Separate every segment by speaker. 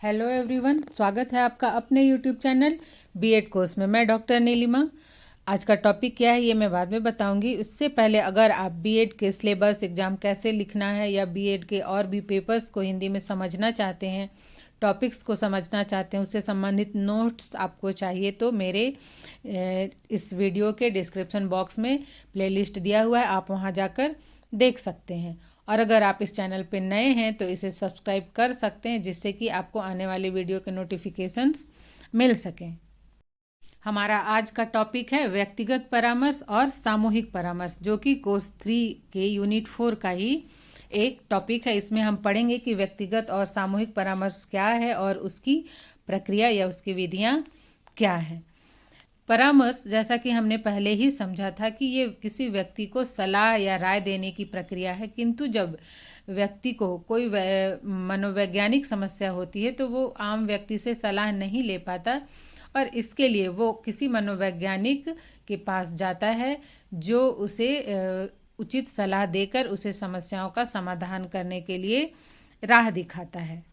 Speaker 1: Hello everyone, स्वागत है आपका अपने यूट्यूब चैनल बीएड कोर्स में। मैं डॉक्टर नीलिमा। आज का टॉपिक क्या है ये मैं बाद में बताऊंगी। उससे पहले अगर आप बीएड के सिलेबस, एग्ज़ाम कैसे लिखना है या बीएड के और भी पेपर्स को हिंदी में समझना चाहते हैं, टॉपिक्स को समझना चाहते हैं, उससे संबंधित नोट्स आपको चाहिए तो मेरे इस वीडियो के डिस्क्रिप्शन बॉक्स में प्लेलिस्ट दिया हुआ है, आप वहाँ जाकर देख सकते हैं। और अगर आप इस चैनल पर नए हैं तो इसे सब्सक्राइब कर सकते हैं, जिससे कि आपको आने वाले वीडियो के नोटिफिकेशंस मिल सकें। हमारा आज का टॉपिक है व्यक्तिगत परामर्श और सामूहिक परामर्श, जो कि कोर्स 3 के यूनिट 4 का ही एक टॉपिक है। इसमें हम पढ़ेंगे कि व्यक्तिगत और सामूहिक परामर्श क्या है और उसकी प्रक्रिया या उसकी विधियां क्या है। परामर्श, जैसा कि हमने पहले ही समझा था कि ये किसी व्यक्ति को सलाह या राय देने की प्रक्रिया है, किंतु जब व्यक्ति को कोई मनोवैज्ञानिक समस्या होती है तो वो आम व्यक्ति से सलाह नहीं ले पाता और इसके लिए वो किसी मनोवैज्ञानिक के पास जाता है, जो उसे उचित सलाह देकर उसे समस्याओं का समाधान करने के लिए राह दिखाता है।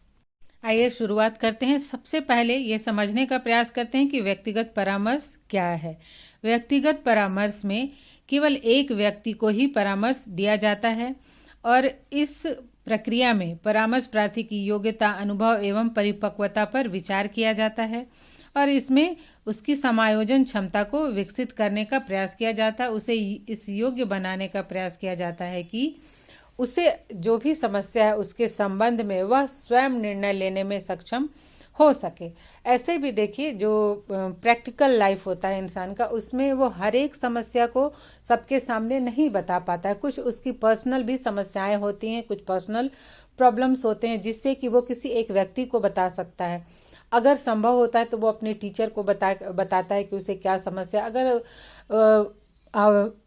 Speaker 1: आइए शुरुआत करते हैं। सबसे पहले ये समझने का प्रयास करते हैं कि व्यक्तिगत परामर्श क्या है। व्यक्तिगत परामर्श में केवल एक व्यक्ति को ही परामर्श दिया जाता है और इस प्रक्रिया में परामर्श प्रार्थी की योग्यता, अनुभव एवं परिपक्वता पर विचार किया जाता है और इसमें उसकी समायोजन क्षमता को विकसित करने का प्रयास किया जाता है। उसे इस योग्य बनाने का प्रयास किया जाता है कि उसे जो भी समस्या है उसके संबंध में वह स्वयं निर्णय लेने में सक्षम हो सके। ऐसे भी देखिए, जो प्रैक्टिकल लाइफ होता है इंसान का, उसमें वो हर एक समस्या को सबके सामने नहीं बता पाता है। कुछ उसकी पर्सनल भी समस्याएं होती हैं, कुछ पर्सनल प्रॉब्लम्स होते हैं जिससे कि वो किसी एक व्यक्ति को बता सकता है। अगर संभव होता है तो वो अपने टीचर को बताता है कि उसे क्या समस्या। अगर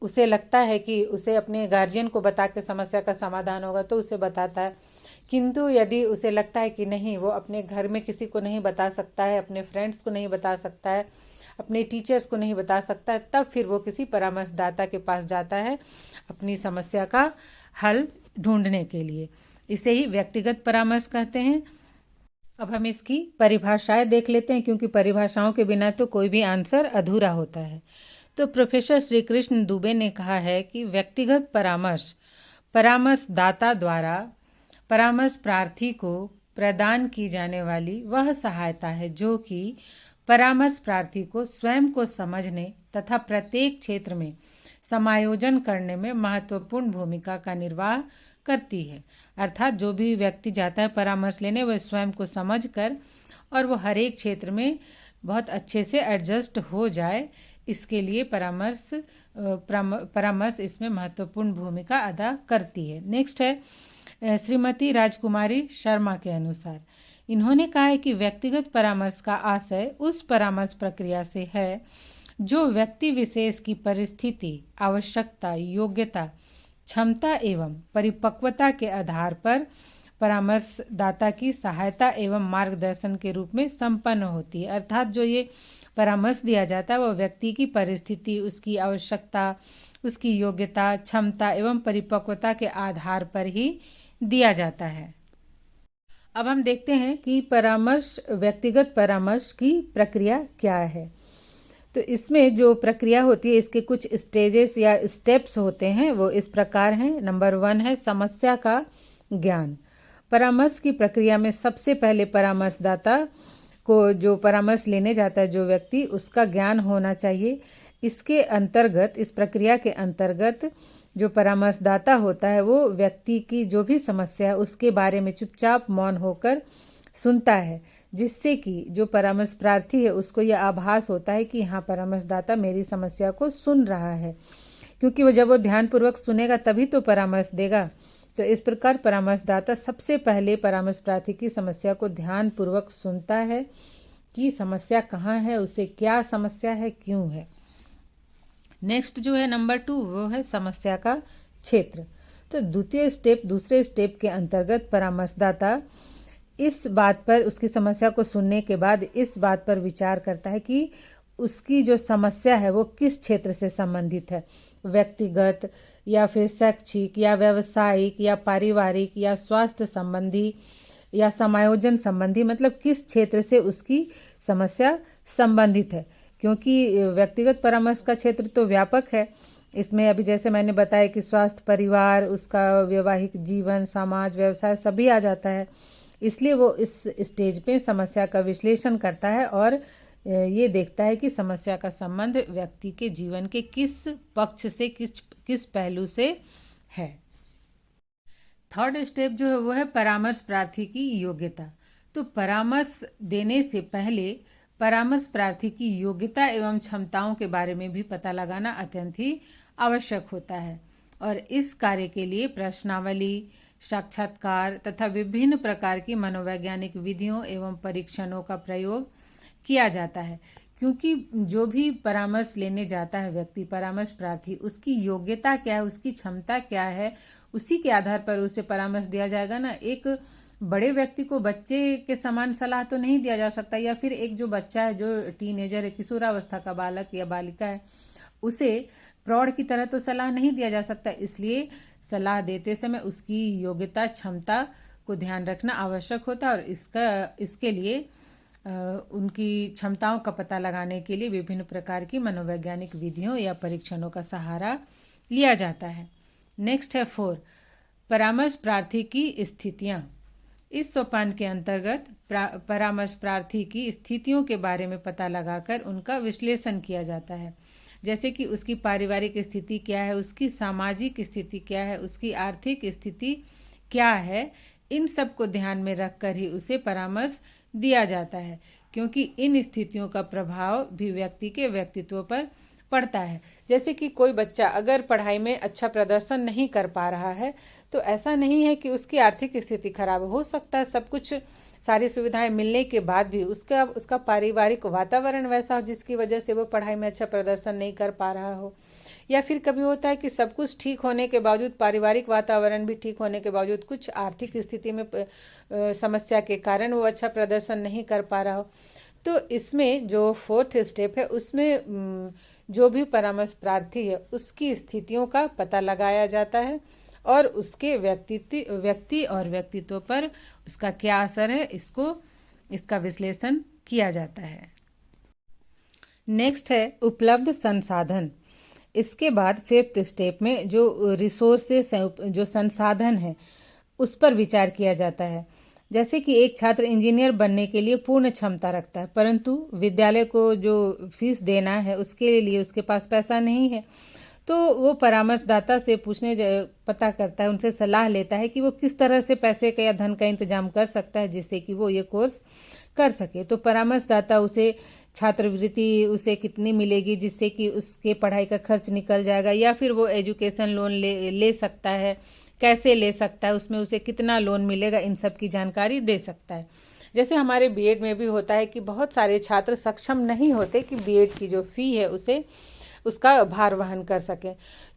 Speaker 1: उसे लगता है कि उसे अपने गार्जियन को बता के समस्या का समाधान होगा तो उसे बताता है। किंतु यदि उसे लगता है कि नहीं, वो अपने घर में किसी को नहीं बता सकता है, अपने फ्रेंड्स को नहीं बता सकता है, अपने टीचर्स को नहीं बता सकता है, तब फिर वो किसी परामर्शदाता के पास जाता है अपनी समस्या का हल ढूंढने के लिए। इसे ही व्यक्तिगत परामर्श कहते हैं। अब हम इसकी परिभाषाएं देख लेते हैं, क्योंकि परिभाषाओं के बिना तो कोई भी आंसर अधूरा होता है। तो प्रोफेसर श्री कृष्ण दुबे ने कहा है कि व्यक्तिगत परामर्श परामर्शदाता द्वारा परामर्श प्रार्थी को प्रदान की जाने वाली वह सहायता है जो कि परामर्श प्रार्थी को स्वयं को समझने तथा प्रत्येक क्षेत्र में समायोजन करने में महत्वपूर्ण भूमिका का निर्वाह करती है। अर्थात जो भी व्यक्ति जाता है परामर्श लेने, वह स्वयं को समझकर और वो हर एक क्षेत्र में बहुत अच्छे से एडजस्ट हो जाए, इसके लिए परामर्श इसमें महत्वपूर्ण भूमिका अदा करती है। नेक्स्ट है श्रीमती राजकुमारी शर्मा के अनुसार, इन्होंने कहा है कि व्यक्तिगत परामर्श का आशय उस परामर्श प्रक्रिया से है जो व्यक्ति विशेष की परिस्थिति, आवश्यकता, योग्यता, क्षमता एवं परिपक्वता के आधार पर परामर्शदाता की सहायता एवं मार्गदर्शन के रूप में संपन्न होती है। अर्थात जो ये परामर्श दिया जाता है वह व्यक्ति की परिस्थिति, उसकी आवश्यकता, उसकी योग्यता, क्षमता एवं परिपक्वता के आधार पर ही दिया जाता है। अब हम देखते हैं कि व्यक्तिगत परामर्श की प्रक्रिया क्या है। तो इसमें जो प्रक्रिया होती है, इसके कुछ स्टेजेस या स्टेप्स होते हैं, वो इस प्रकार हैं। नंबर 1 है समस्या का ज्ञान। परामर्श की प्रक्रिया में सबसे पहले परामर्शदाता को, जो परामर्श लेने जाता है जो व्यक्ति, उसका ज्ञान होना चाहिए। इसके अंतर्गत, इस प्रक्रिया के अंतर्गत जो परामर्शदाता होता है वो व्यक्ति की जो भी समस्या है उसके बारे में चुपचाप मौन होकर सुनता है, जिससे कि जो परामर्श प्रार्थी है उसको यह आभास होता है कि हाँ, परामर्शदाता मेरी समस्या को सुन रहा है, क्योंकि जब वो ध्यानपूर्वक सुनेगा तभी तो परामर्श देगा। तो इस प्रकार परामर्शदाता सबसे पहले परामर्श प्रार्थी की समस्या को ध्यानपूर्वक सुनता है कि समस्या कहाँ है, उसे क्या समस्या है, क्यों है। नेक्स्ट जो है नंबर 2, वो है समस्या का क्षेत्र। तो दूसरे स्टेप के अंतर्गत परामर्शदाता इस बात पर, उसकी समस्या को सुनने के बाद इस बात पर विचार करता है कि उसकी जो समस्या है वो किस क्षेत्र से संबंधित है, व्यक्तिगत या फिर शैक्षिक या व्यावसायिक या पारिवारिक या स्वास्थ्य संबंधी या समायोजन संबंधी, मतलब किस क्षेत्र से उसकी समस्या संबंधित है, क्योंकि व्यक्तिगत परामर्श का क्षेत्र तो व्यापक है। इसमें अभी जैसे मैंने बताया कि स्वास्थ्य, परिवार, उसका वैवाहिक जीवन, समाज, व्यवसाय सभी आ जाता है। इसलिए वो इस स्टेज पे समस्या का विश्लेषण करता है और ये देखता है कि समस्या का संबंध व्यक्ति के जीवन के किस पक्ष से, किस पहलू से है। थर्ड स्टेप जो है वो है परामर्श प्रार्थी की योग्यता। तो परामर्श देने से पहले परामर्श प्रार्थी की योग्यता एवं क्षमताओं के बारे में भी पता लगाना अत्यंत ही आवश्यक होता है और इस कार्य के लिए प्रश्नावली, साक्षात्कार तथा विभिन्न प्रकार की मनोवैज्ञानिक विधियों एवं परीक्षणों का प्रयोग किया जाता है, क्योंकि जो भी परामर्श लेने जाता है व्यक्ति, परामर्श प्रार्थी, उसकी योग्यता क्या है, उसकी क्षमता क्या है, उसी के आधार पर उसे परामर्श दिया जाएगा ना। एक बड़े व्यक्ति को बच्चे के समान सलाह तो नहीं दिया जा सकता, या फिर एक जो बच्चा है, जो टीनेजर है, किशोरावस्था का बालक या बालिका है, उसे प्रौढ़ की तरह तो सलाह नहीं दिया जा सकता। इसलिए सलाह देते समय उसकी योग्यता, क्षमता को ध्यान रखना आवश्यक होता है और इसके लिए उनकी क्षमताओं का पता लगाने के लिए विभिन्न प्रकार की मनोवैज्ञानिक विधियों या परीक्षणों का सहारा लिया जाता है। नेक्स्ट है 4, परामर्श प्रार्थी की स्थितियां। इस सोपान के अंतर्गत परामर्श प्रार्थी की स्थितियों के बारे में पता लगाकर उनका विश्लेषण किया जाता है, जैसे कि उसकी पारिवारिक स्थिति क्या है, उसकी सामाजिक स्थिति क्या है, उसकी आर्थिक स्थिति क्या है। इन सब को ध्यान में रखकर ही उसे परामर्श दिया जाता है, क्योंकि इन स्थितियों का प्रभाव भी व्यक्ति के व्यक्तित्व पर पड़ता है। जैसे कि कोई बच्चा अगर पढ़ाई में अच्छा प्रदर्शन नहीं कर पा रहा है, तो ऐसा नहीं है कि उसकी आर्थिक स्थिति खराब हो सकता है, सब कुछ सारी सुविधाएं मिलने के बाद भी उसका पारिवारिक वातावरण वैसा हो जिसकी वजह से वो पढ़ाई में अच्छा प्रदर्शन नहीं कर पा रहा हो। या फिर कभी होता है कि सब कुछ ठीक होने के बावजूद, पारिवारिक वातावरण भी ठीक होने के बावजूद, कुछ आर्थिक स्थिति में समस्या के कारण वो अच्छा प्रदर्शन नहीं कर पा रहा हो। तो इसमें जो 4th स्टेप है, उसमें जो भी परामर्श प्रार्थी है उसकी स्थितियों का पता लगाया जाता है और उसके व्यक्ति और व्यक्तित्व पर उसका क्या असर है, इसका विश्लेषण किया जाता है। नेक्स्ट है उपलब्ध संसाधन। इसके बाद 5th स्टेप में जो रिसोर्सेस हैं, जो संसाधन है, उस पर विचार किया जाता है। जैसे कि एक छात्र इंजीनियर बनने के लिए पूर्ण क्षमता रखता है, परंतु विद्यालय को जो फीस देना है उसके लिए उसके पास पैसा नहीं है, तो वो परामर्शदाता से पता करता है, उनसे सलाह लेता है कि वो किस तरह से पैसे का या धन का इंतजाम कर सकता है जिससे कि वो ये कोर्स कर सके। तो परामर्शदाता उसे छात्रवृत्ति उसे कितनी मिलेगी जिससे कि उसके पढ़ाई का खर्च निकल जाएगा, या फिर वो एजुकेशन लोन ले सकता है, कैसे ले सकता है, उसमें उसे कितना लोन मिलेगा, इन सब की जानकारी दे सकता है। जैसे हमारे बीएड में भी होता है कि बहुत सारे छात्र सक्षम नहीं होते कि बीएड की जो फ़ी है उसका भार वहन कर सकें,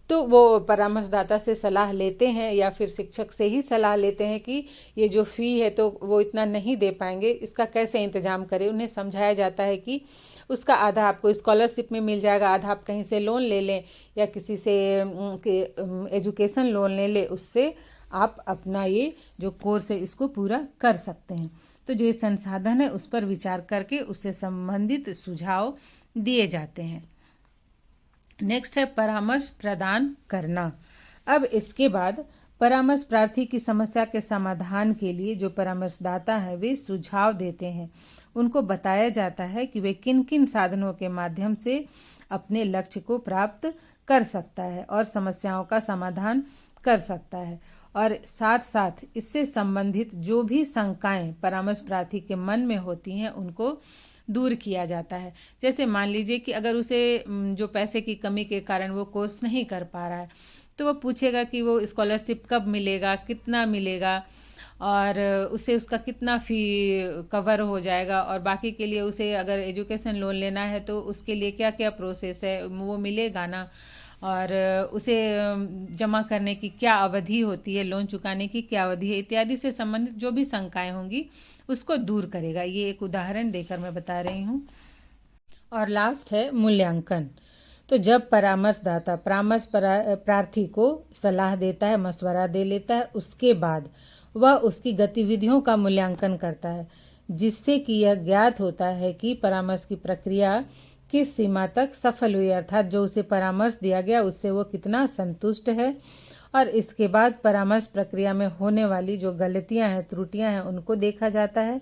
Speaker 1: तो वो परामर्शदाता से सलाह लेते हैं या फिर शिक्षक से ही सलाह लेते हैं कि ये जो फ़ी है तो वो इतना नहीं दे पाएंगे, इसका कैसे इंतज़ाम करें। उन्हें समझाया जाता है कि उसका आधा आपको स्कॉलरशिप में मिल जाएगा, आधा आप कहीं से लोन ले लें या किसी से एजुकेशन लोन ले लें, उससे आप अपना ये जो कोर्स है इसको पूरा कर सकते हैं। तो जो ये संसाधन है उस पर विचार करके उससे संबंधित सुझाव दिए जाते हैं। नेक्स्ट है परामर्श प्रदान करना। अब इसके बाद परामर्श प्रार्थी की समस्या के समाधान के लिए जो परामर्शदाता है वे सुझाव देते हैं। उनको बताया जाता है कि वे किन किन साधनों के माध्यम से अपने लक्ष्य को प्राप्त कर सकता है और समस्याओं का समाधान कर सकता है, और साथ साथ इससे संबंधित जो भी शंकाएं परामर्श प्रार्थी के मन में होती हैं उनको दूर किया जाता है। जैसे मान लीजिए कि अगर उसे जो पैसे की कमी के कारण वो कोर्स नहीं कर पा रहा है, तो वो पूछेगा कि वो स्कॉलरशिप कब मिलेगा, कितना मिलेगा, और उसे उसका कितना फ़ी कवर हो जाएगा, और बाकी के लिए उसे अगर एजुकेशन लोन लेना है तो उसके लिए क्या क्या प्रोसेस है, वो मिलेगा ना, और उसे जमा करने की क्या अवधि होती है, लोन चुकाने की क्या अवधि है, इत्यादि से संबंधित जो भी शंकाएं होंगी उसको दूर करेगा। ये एक उदाहरण देकर मैं बता रही हूँ। और लास्ट है मूल्यांकन। तो जब परामर्श प्रार्थी को सलाह देता है, मशवरा दे लेता है, उसके बाद वह उसकी गतिविधियों का मूल्यांकन करता है, जिससे कि यह ज्ञात होता है कि परामर्श की प्रक्रिया किस सीमा तक सफल हुई, अर्थात जो उसे परामर्श दिया गया उससे वो कितना संतुष्ट है। और इसके बाद परामर्श प्रक्रिया में होने वाली जो गलतियां हैं, त्रुटियां हैं, उनको देखा जाता है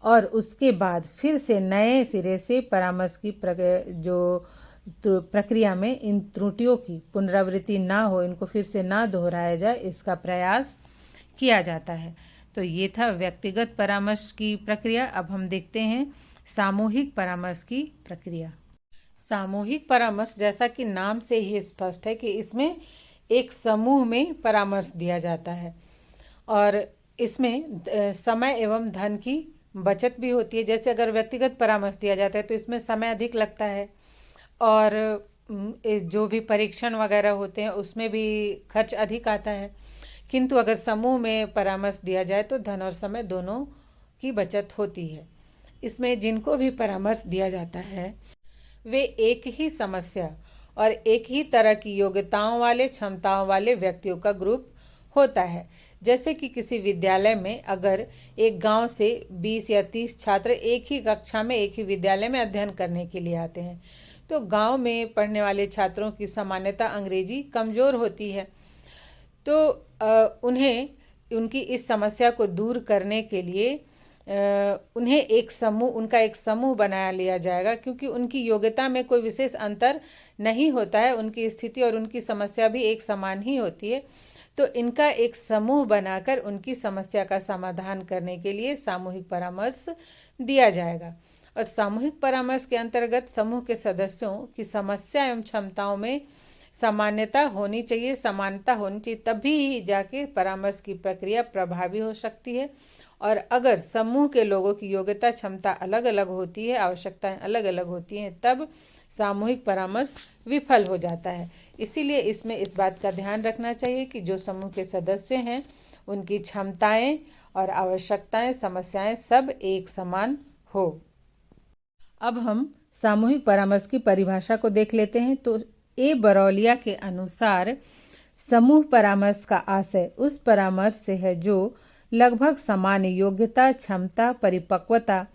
Speaker 1: और उसके बाद फिर से नए सिरे से परामर्श की प्रक्रिया में इन त्रुटियों की पुनरावृत्ति ना हो, इनको फिर से ना दोहराया जाए, इसका प्रयास किया जाता है। तो ये था व्यक्तिगत परामर्श की प्रक्रिया। अब हम देखते हैं सामूहिक परामर्श की प्रक्रिया। सामूहिक परामर्श, जैसा कि नाम से ही स्पष्ट है कि इसमें एक समूह में परामर्श दिया जाता है और इसमें समय एवं धन की बचत भी होती है। जैसे अगर व्यक्तिगत परामर्श दिया जाता है तो इसमें समय अधिक लगता है और जो भी परीक्षण वगैरह होते हैं उसमें भी खर्च अधिक आता है। किंतु अगर समूह में परामर्श दिया जाए तो धन और समय दोनों की बचत होती है। इसमें जिनको भी परामर्श दिया जाता है वे एक ही समस्या और एक ही तरह की योग्यताओं वाले, क्षमताओं वाले व्यक्तियों का ग्रुप होता है। जैसे कि किसी विद्यालय में अगर एक गांव से 20 या 30 छात्र एक ही कक्षा में एक ही विद्यालय में अध्ययन करने के लिए आते हैं, तो गांव में पढ़ने वाले छात्रों की सामान्यतः अंग्रेजी कमज़ोर होती है। तो उन्हें उनकी इस समस्या को दूर करने के लिए उन्हें उनका एक समूह बनाया लिया जाएगा, क्योंकि उनकी योग्यता में कोई विशेष अंतर नहीं होता है, उनकी स्थिति और उनकी समस्या भी एक समान ही होती है। तो इनका एक समूह बनाकर उनकी समस्या का समाधान करने के लिए सामूहिक परामर्श दिया जाएगा। और सामूहिक परामर्श के अंतर्गत समूह के सदस्यों की समस्या एवं क्षमताओं में समानता होनी चाहिए, तभी जाके परामर्श की प्रक्रिया प्रभावी हो सकती है। और अगर समूह के लोगों की योग्यता, क्षमता अलग अलग होती है, आवश्यकताएं अलग अलग होती हैं, तब सामूहिक परामर्श विफल हो जाता है। इसीलिए इसमें इस बात का ध्यान रखना चाहिए कि जो समूह के सदस्य हैं उनकी क्षमताएं और आवश्यकताएं, समस्याएं सब एक समान हो। अब हम सामूहिक परामर्श की परिभाषा को देख लेते हैं। तो ए बरौलिया के अनुसार समूह परामर्श का आशय उस परामर्श से है जो लगभग समान योग्यता, क्षमता, परिपक्वता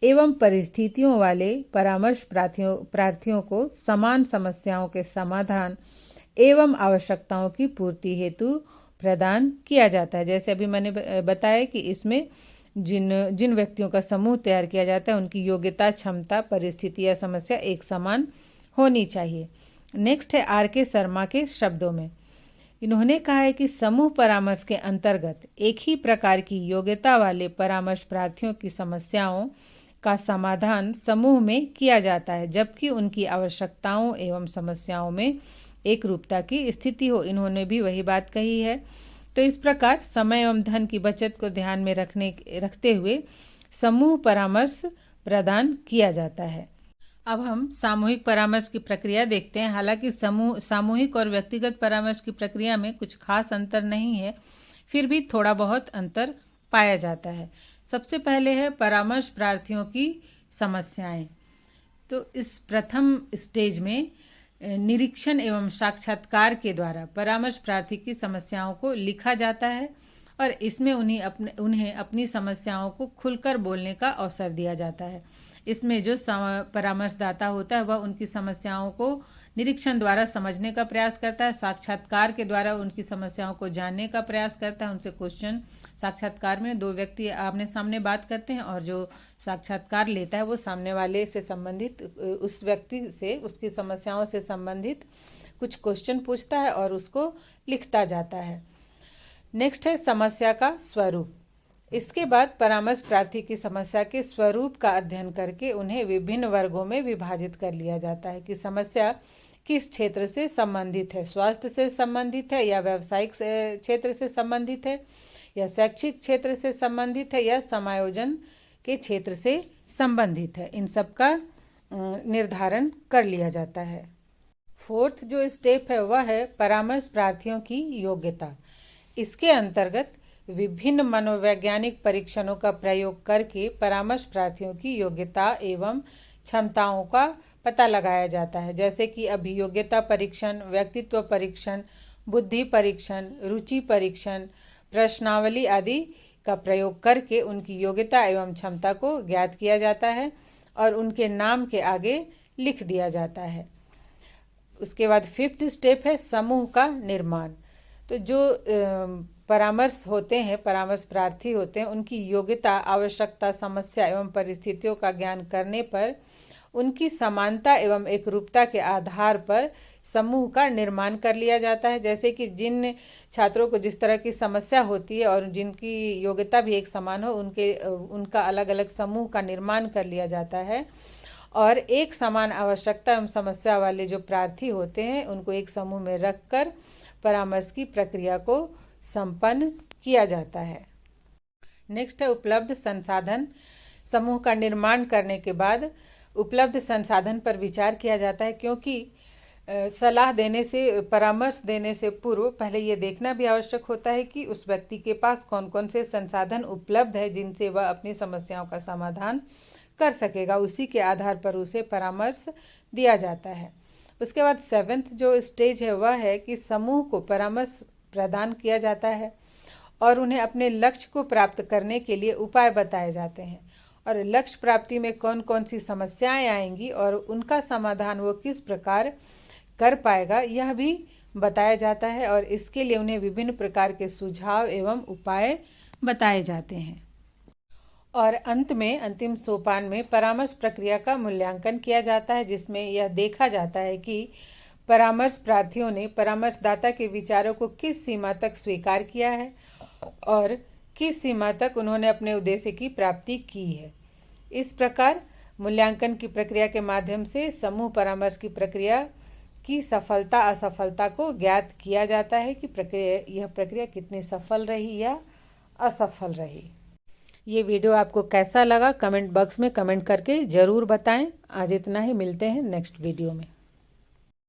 Speaker 1: एवं परिस्थितियों वाले परामर्श प्रार्थियों को समान समस्याओं के समाधान एवं आवश्यकताओं की पूर्ति हेतु प्रदान किया जाता है। जैसे अभी मैंने बताया कि इसमें जिन व्यक्तियों का समूह तैयार किया जाता है उनकी योग्यता, क्षमता, परिस्थिति या समस्या एक समान होनी चाहिए। नेक्स्ट है आर के शर्मा के शब्दों में। इन्होंने कहा है कि समूह परामर्श के अंतर्गत एक ही प्रकार की योग्यता वाले परामर्श प्रार्थियों की समस्याओं का समाधान समूह में किया जाता है, जबकि उनकी आवश्यकताओं एवं समस्याओं में एक रूपता की स्थिति हो। इन्होंने भी वही बात कही है। तो इस प्रकार समय एवं धन की बचत को ध्यान में रखते हुए समूह परामर्श प्रदान किया जाता है। अब हम सामूहिक परामर्श की प्रक्रिया देखते हैं। हालांकि सामूहिक और व्यक्तिगत परामर्श की प्रक्रिया में कुछ खास अंतर नहीं है, फिर भी थोड़ा बहुत अंतर पाया जाता है। सबसे पहले है परामर्श प्रार्थियों की समस्याएं। तो इस प्रथम स्टेज में निरीक्षण एवं साक्षात्कार के द्वारा परामर्श प्रार्थी की समस्याओं को लिखा जाता है और इसमें उन्हें अपनी समस्याओं को खुलकर बोलने का अवसर दिया जाता है। इसमें जो परामर्शदाता होता है वह उनकी समस्याओं को निरीक्षण द्वारा समझने का प्रयास करता है, साक्षात्कार के द्वारा उनकी समस्याओं को जानने का प्रयास करता है, उनसे क्वेश्चन। साक्षात्कार में दो व्यक्ति आमने सामने बात करते हैं और जो साक्षात्कार लेता है वो सामने वाले से संबंधित, उस व्यक्ति से उसकी समस्याओं से संबंधित कुछ क्वेश्चन पूछता है और उसको लिखता जाता है। नेक्स्ट है समस्या का स्वरूप। इसके बाद परामर्श प्रार्थी की समस्या के स्वरूप का अध्ययन करके उन्हें विभिन्न वर्गों में विभाजित कर लिया जाता है कि समस्या किस क्षेत्र से संबंधित है, स्वास्थ्य से संबंधित है या व्यावसायिक क्षेत्र से संबंधित है या शैक्षिक क्षेत्र से संबंधित है या समायोजन के क्षेत्र से संबंधित है। इन सब का निर्धारण कर लिया जाता है। फोर्थ जो स्टेप है वह है परामर्श प्रार्थियों की योग्यता। इसके अंतर्गत विभिन्न मनोवैज्ञानिक परीक्षणों का प्रयोग करके परामर्श प्रार्थियों की योग्यता एवं क्षमताओं का पता लगाया जाता है। जैसे कि अभियोग्यता परीक्षण, व्यक्तित्व परीक्षण, बुद्धि परीक्षण, रुचि परीक्षण, प्रश्नावली आदि का प्रयोग करके उनकी योग्यता एवं क्षमता को ज्ञात किया जाता है और उनके नाम के आगे लिख दिया जाता है। उसके बाद 5th स्टेप है समूह का निर्माण। तो जो परामर्श होते हैं, परामर्श प्रार्थी होते हैं, उनकी योग्यता, आवश्यकता, समस्या एवं परिस्थितियों का ज्ञान करने पर उनकी समानता एवं एकरूपता के आधार पर समूह का निर्माण कर लिया जाता है। जैसे कि जिन छात्रों को जिस तरह की समस्या होती है और जिनकी योग्यता भी एक समान हो, उनका अलग अलग समूह का निर्माण कर लिया जाता है और एक समान आवश्यकता एवं समस्या वाले जो प्रार्थी होते हैं उनको एक समूह में रखकर परामर्श की प्रक्रिया को संपन्न किया जाता है। नेक्स्ट है उपलब्ध संसाधन। समूह का निर्माण करने के बाद उपलब्ध संसाधन पर विचार किया जाता है, क्योंकि सलाह देने से, परामर्श देने से पूर्व पहले ये देखना भी आवश्यक होता है कि उस व्यक्ति के पास कौन कौन से संसाधन उपलब्ध है जिनसे वह अपनी समस्याओं का समाधान कर सकेगा। उसी के आधार पर उसे परामर्श दिया जाता है। उसके बाद 7th जो स्टेज है वह है कि समूह को परामर्श प्रदान किया जाता है और उन्हें अपने लक्ष्य को प्राप्त करने के लिए उपाय बताए जाते हैं और लक्ष्य प्राप्ति में कौन कौन सी समस्याएं आएंगी और उनका समाधान वो किस प्रकार कर पाएगा यह भी बताया जाता है और इसके लिए उन्हें विभिन्न प्रकार के सुझाव एवं उपाय बताए जाते हैं। और अंत में, अंतिम सोपान में परामर्श प्रक्रिया का मूल्यांकन किया जाता है, जिसमें यह देखा जाता है कि परामर्श प्रार्थियों ने परामर्शदाता के विचारों को किस सीमा तक स्वीकार किया है और किस सीमा तक उन्होंने अपने उद्देश्य की प्राप्ति की है। इस प्रकार मूल्यांकन की प्रक्रिया के माध्यम से समूह परामर्श की प्रक्रिया की सफलता असफलता को ज्ञात किया जाता है कि यह प्रक्रिया कितनी सफल रही या असफल रही। ये वीडियो आपको कैसा लगा कमेंट बॉक्स में कमेंट करके ज़रूर बताएं। आज इतना ही, मिलते हैं नेक्स्ट वीडियो में।